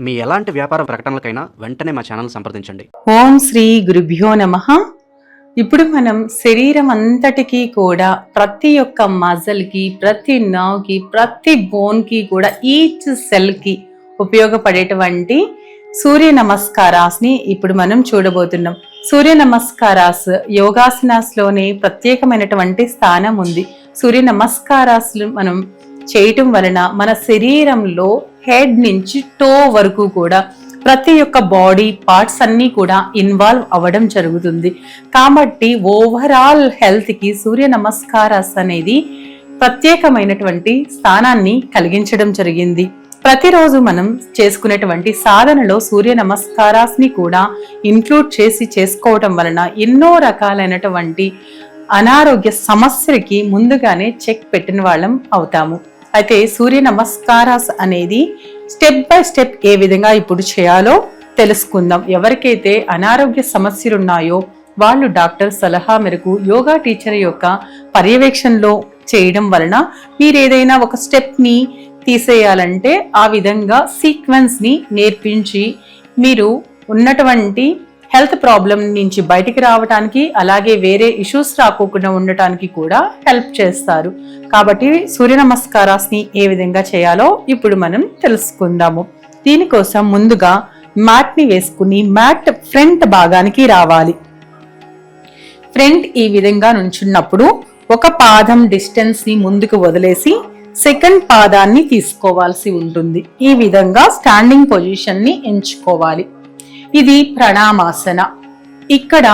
మీ ఎలాంటి వ్యాపార ప్రకటనలకైనా వెంటనే మా ఛానల్ సంప్రదించండి. ఓం శ్రీ గురుభ్యో నమః. ఇప్పుడు మనం శరీరం అంతటికి కూడా ప్రతి ఒక్క మజిల్కి, ప్రతి నర్వ్కి, ప్రతి బోన్కి కూడా ఈచ్ సెల్కి ఉపయోగపడేటువంటి సూర్య నమస్కారాస్ని ఇప్పుడు మనం చూడబోతున్నాం. సూర్య నమస్కారాస్ యోగాసనాస్లోనే ప్రత్యేకమైనటువంటి స్థానం ఉంది. సూర్య నమస్కారాలు మనం చేయటం వలన మన శరీరంలో హెడ్ నుంచి టో వరకు కూడా ప్రతి ఒక్క బాడీ పార్ట్స్ అన్నీ కూడా ఇన్వాల్వ్ అవ్వడం జరుగుతుంది. కాబట్టి ఓవరాల్ హెల్త్కి సూర్య నమస్కారాస్ అనేది ప్రత్యేకమైనటువంటి స్థానాన్ని కలిగించడం జరిగింది. ప్రతిరోజు మనం చేసుకునేటువంటి సాధనలో సూర్య నమస్కారాస్ని కూడా ఇంక్లూడ్ చేసి చేసుకోవటం వలన ఎన్నో రకాలైనటువంటి అనారోగ్య సమస్యలకి ముందుగానే చెక్ పెట్టిన వాళ్ళం అవుతాము. అయితే సూర్య నమస్కారాస్ అనేది స్టెప్ బై స్టెప్ ఏ విధంగా ఇప్పుడు చేయాలో తెలుసుకుందాం. ఎవరికైతే అనారోగ్య సమస్యలు ఉన్నాయో వాళ్ళు డాక్టర్ సలహా మేరకు యోగా టీచర్ యొక్క పర్యవేక్షణలో చేయడం వలన మీరు ఏదైనా ఒక స్టెప్ని తీసేయాలంటే ఆ విధంగా సీక్వెన్స్ని నేర్పించి మీరు ఉన్నటువంటి హెల్త్ ప్రాబ్లం నుంచి బయటికి రావడానికి, అలాగే వేరే ఇష్యూస్ రాకోకుండా ఉండటానికి కూడా హెల్ప్ చేస్తారు. కాబట్టి సూర్య నమస్కారాస్ని ఏ విధంగా చేయాలో ఇప్పుడు మనం తెలుసుకుందాము. దీనికోసం ముందుగా మ్యాట్ని వేసుకుని మ్యాట్ ఫ్రంట్ భాగానికి రావాలి. ఫ్రంట్ ఈ విధంగా నుంచున్నప్పుడు ఒక పాదం డిస్టెన్స్ని ముందుకు వదిలేసి సెకండ్ పాదాన్ని తీసుకోవాల్సి ఉంటుంది. ఈ విధంగా స్టాండింగ్ పొజిషన్ని ఎంచుకోవాలి. ఇది ప్రణామాసన. ఇక్కడ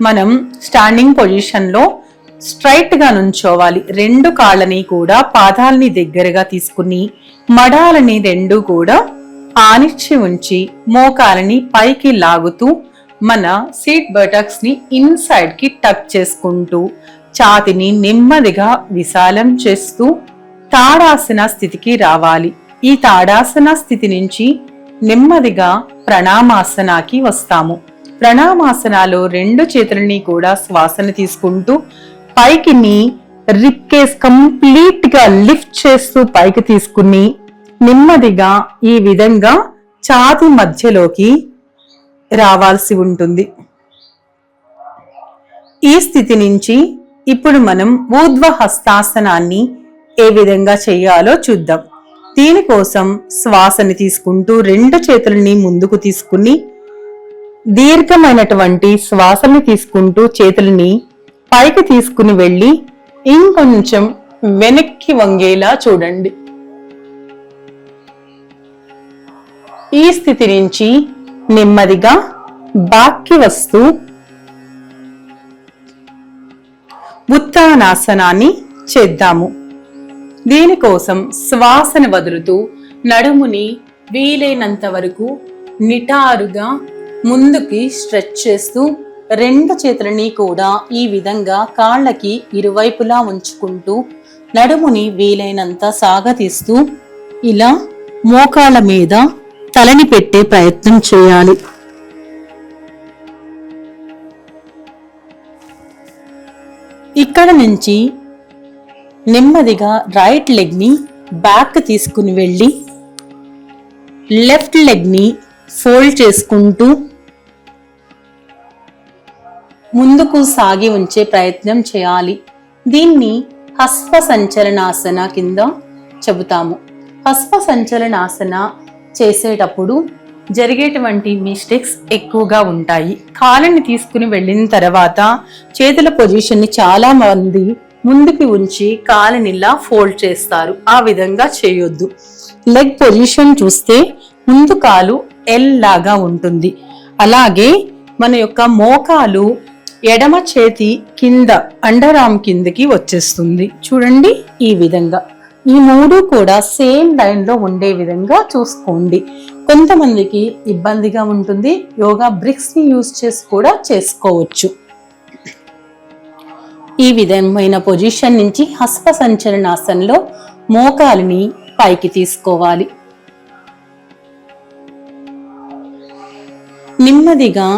మనం స్టాండింగ్ పొజిషన్లో స్ట్రైట్ గా నుంచోవాలి. రెండు కాళ్ళని కూడా పాదాలని దగ్గరగా తీసుకుని మడాలని రెండు కూడా ఆనిచ్చి ఉంచి మోకాలని పైకి లాగుతూ మన సీట్ బటక్స్ ని ఇన్సైడ్ కి టక్ చేసుకుంటూ ఛాతిని నెమ్మదిగా విశాలం చేస్తూ తాడాసన స్థితికి రావాలి. ఈ తాడాసన స్థితి నుంచి నెమ్మదిగా ప్రణామాసనాకి వస్తాము. ప్రణామాసనాలో రెండు చేతులని కూడా శ్వాసను తీసుకుంటూ పైకి రిప్ కేస్ కంప్లీట్ గా లిఫ్ట్ చేస్తూ పైకి తీసుకుని నెమ్మదిగా ఈ విధంగా ఛాతి మధ్యలోకి రావాల్సి ఉంటుంది. ఈ స్థితి నుంచి ఇప్పుడు మనం ఊర్ధ్వ హస్తాసనాన్ని ఏ విధంగా చేయాలో చూద్దాం. దీనికోసం శ్వాసని తీసుకుంటూ రెండు చేతులని ముందుకు తీసుకుని దీర్ఘమైనటువంటి శ్వాసని తీసుకుంటూ చేతులని పైకి తీసుకుని వెళ్ళి ఇంకొంచెం వెనక్కి వంగేలా చూడండి. ఈ స్థితి నుంచి నెమ్మదిగా బ్యాక్కి వస్తూ ఉత్తానాసనాన్ని చేద్దాము. దీనికోసం శ్వాసను వదులుతూ నడుముని వీలైనంత వరకు నిటారుగా ముందుకి స్ట్రెచ్ చేస్తూ రెండు చేతులని కూడా ఈ విధంగా కాళ్ళకి ఇరువైపులా ఉంచుకుంటూ నడుముని వీలైనంత సాగతీస్తూ ఇలా మోకాళ్ళ మీద తలని పెట్టే ప్రయత్నం చేయాలి. ఇక్కడ నుంచి నెమ్మదిగా రైట్ లెగ్ ని బ్యాక్ తీసుకుని వెళ్ళి లెఫ్ట్ లెగ్ ని ఫోల్డ్ చేసుకుంటూ ముందుకు సాగి ఉంచే ప్రయత్నం చేయాలి. దీన్ని హస్వ సంచలనాసన కింద చెబుతాము. హస్వ సంచలనాసన చేసేటప్పుడు జరిగేటువంటి మిస్టేక్స్ ఎక్కువగా ఉంటాయి. కాళ్ళని తీసుకుని వెళ్ళిన తర్వాత చేతుల పొజిషన్ని చాలా మంది ముందుకి ఉంచి కాలుని ఇలా ఫోల్డ్ చేస్తారు. ఆ విధంగా చేయొద్దు. లెగ్ పొజిషన్ చూస్తే ముందు కాలు ఎల్ లాగా ఉంటుంది. అలాగే మన యొక్క మోకాలు ఎడమ చేతి కింద అండర్ ఆర్మ్ కిందకి వచ్చేస్తుంది. చూడండి ఈ విధంగా. ఈ మూడు కూడా సేమ్ లైన్ లో ఉండే విధంగా చూసుకోండి. కొంతమందికి ఇబ్బందిగా ఉంటుంది. యోగా బ్రిక్స్ ని యూజ్ చేసి కూడా చేసుకోవచ్చు. ఈ విధమైన పొజిషన్ నుంచి హస్వ సంచలనాసనలో మోకాలిని పైకి తీసుకోవాలి. నెమ్మదిగా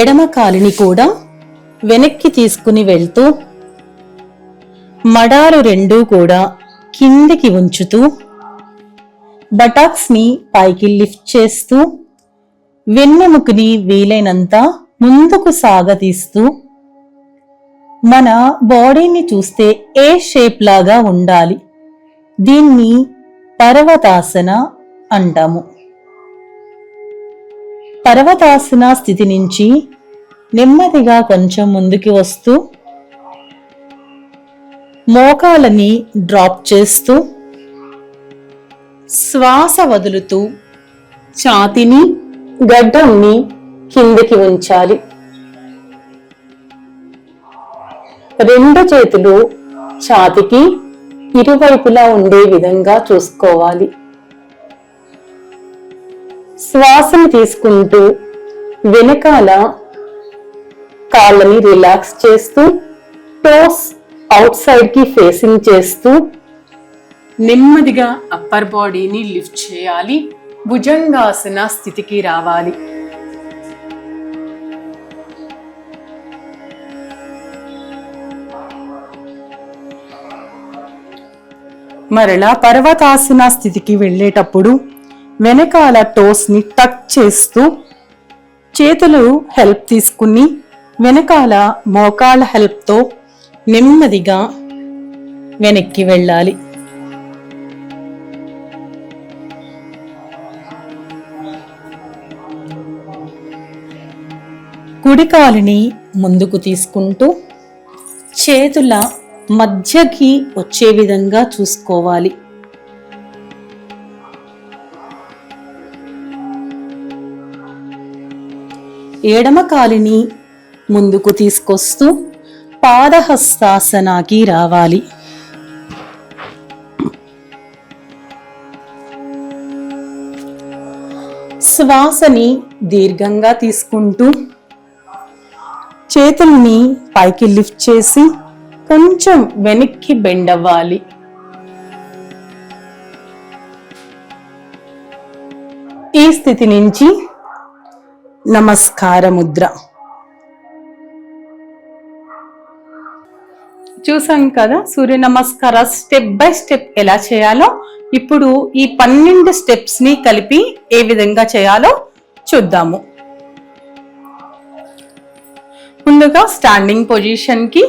ఎడమ కాలిని కూడా వెనక్కి తీసుకుని వెళ్తూ మడాలు రెండూ కూడా కిందికి ఉంచుతూ బటాక్స్ ని పైకి లిఫ్ట్ చేస్తూ వెన్నెముకని వీలైనంత ముందుకు సాగతీస్తూ మన బాడీని చూస్తే ఏ షేప్ లాగా ఉండాలి. దీన్ని పర్వతాసన అంటాము. పర్వతాసన స్థితి నుంచి నెమ్మదిగా కొంచెం ముందుకి వస్తూ మోకాలని డ్రాప్ చేస్తూ శ్వాస వదులుతూ ఛాతీని గడ్డంని కిందకి ఉంచాలి. రెండు చేతులు ఛాతీకి ఇరువైపులా ఉండే విధంగా చూసుకోవాలి. శ్వాసను తీసుకుంటూ వెనకాల కాళ్ళని రిలాక్స్ చేస్తూ టోస్ అవుట్ సైడ్ కి ఫేసింగ్ చేస్తూ నెమ్మదిగా అప్పర్ బాడీని లిఫ్ట్ చేయాలి. భుజంగాసన స్థితికి రావాలి. మరలా పర్వతాసన స్థితికి వెళ్ళేటప్పుడు వెనకాల టోస్ ని టక్ చేస్తూ చేతులు హెల్ప్ తీసుకుని వెనకాల మోకాళ్ళ హెల్ప్తో నెమ్మదిగా వెనక్కి వెళ్ళాలి. కుడి కాలుని ముందుకు తీసుకుంటూ చేతుల మధ్యకి వచ్చే విధంగా చూసుకోవాలి. ఎడమ కాలిని ముందుకు తీసుకొస్తూ పాదహస్తాసనాకి రావాలి. శ్వాసని దీర్ఘంగా తీసుకుంటూ చేతుల్ని పైకి లిఫ్ట్ చేసి కొంచెం వెనక్కి బెండ్ అవ్వాలి. ఈ స్థితి నుంచి నమస్కార ముద్ర. చూసాం కదా సూర్య నమస్కార స్టెప్ బై స్టెప్ ఎలా చేయాలో. ఇప్పుడు ఈ 12 స్టెప్స్ ని కలిపి ఏ విధంగా చేయాలో చూద్దాము. ముందుగా స్టాండింగ్ పొజిషన్ కి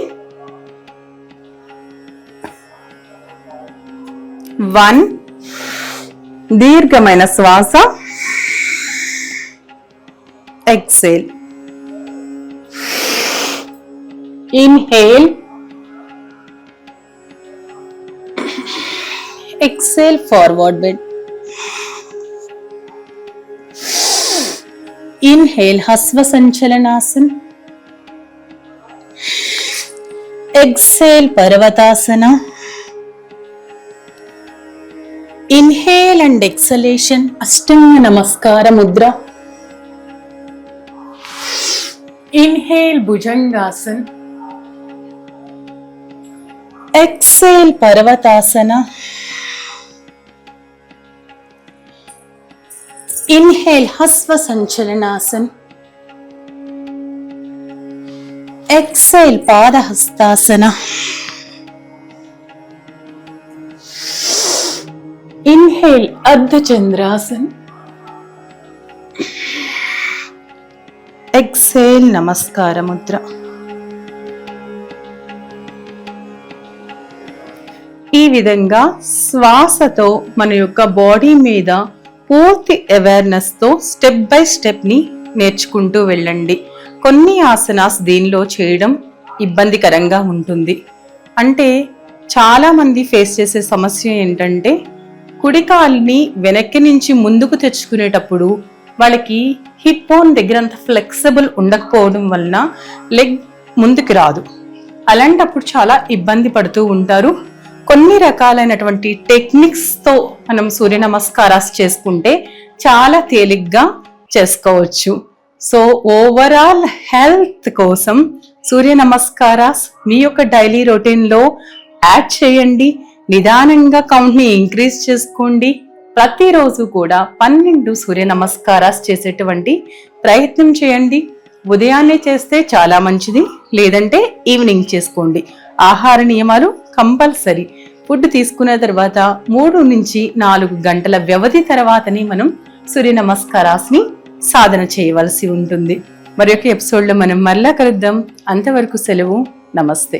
1 దీర్ఘమైన శ్వాస, exhale, inhale, exhale, forward bend, inhale, hasva sanchalanasana, exhale, parvatasana, inhale and exhalation, ashtanga namaskara mudra, inhale, bhujangasana, exhale, parvatasana, inhale, hasva sanchalanasana, exhale, padahastasana, inhale, ardha chandrasana, exhale, namaskara mudra. ఈ విధంగా శ్వాసతో మన యొక్క body మీద పూర్తి awareness తో step by step ని నేర్చుకుంటూ వెళ్ళండి. కొన్ని ఆసనాస్ దీనిలో చేయడం ఇబ్బందికరంగా ఉంటుంది. అంటే చాలా మంది ఫేస్ చేసే సమస్య ఏంటంటే కుడి కాలుని వెనక్కి నుంచి ముందుకు తెచ్చుకునేటప్పుడు వాళ్ళకి హిప్ బోన్ దగ్గర అంత ఫ్లెక్సిబుల్ ఉండకపోవడం వలన లెగ్ ముందుకు రాదు. అలాంటప్పుడు చాలా ఇబ్బంది పడుతూ ఉంటారు. కొన్ని రకాలైనటువంటి టెక్నిక్స్ తో మనం సూర్య నమస్కారాస్ చేసుకుంటే చాలా తేలిగ్గా చేసుకోవచ్చు. సో ఓవరాల్ హెల్త్ కోసం సూర్య నమస్కారాస్ మీ యొక్క డైలీ రొటీన్ లో యాడ్ చేయండి. నిదానంగా కౌంట్ ని ఇంక్రీజ్ చేసుకోండి. ప్రతిరోజు కూడా 12 సూర్య నమస్కారాస్ చేసేటువంటి ప్రయత్నం చేయండి. ఉదయాన్నే చేస్తే చాలా మంచిది, లేదంటే ఈవినింగ్ చేసుకోండి. ఆహార నియమాలు కంపల్సరీ. ఫుడ్ తీసుకున్న తర్వాత 3 నుంచి 4 గంటల వ్యవధి తర్వాతనే మనం సూర్య నమస్కారాన్ని సాధన చేయవలసి ఉంటుంది. మరి యొక్క ఎపిసోడ్లో మనం మరలా కలుద్దాం. అంతవరకు సెలవు. నమస్తే.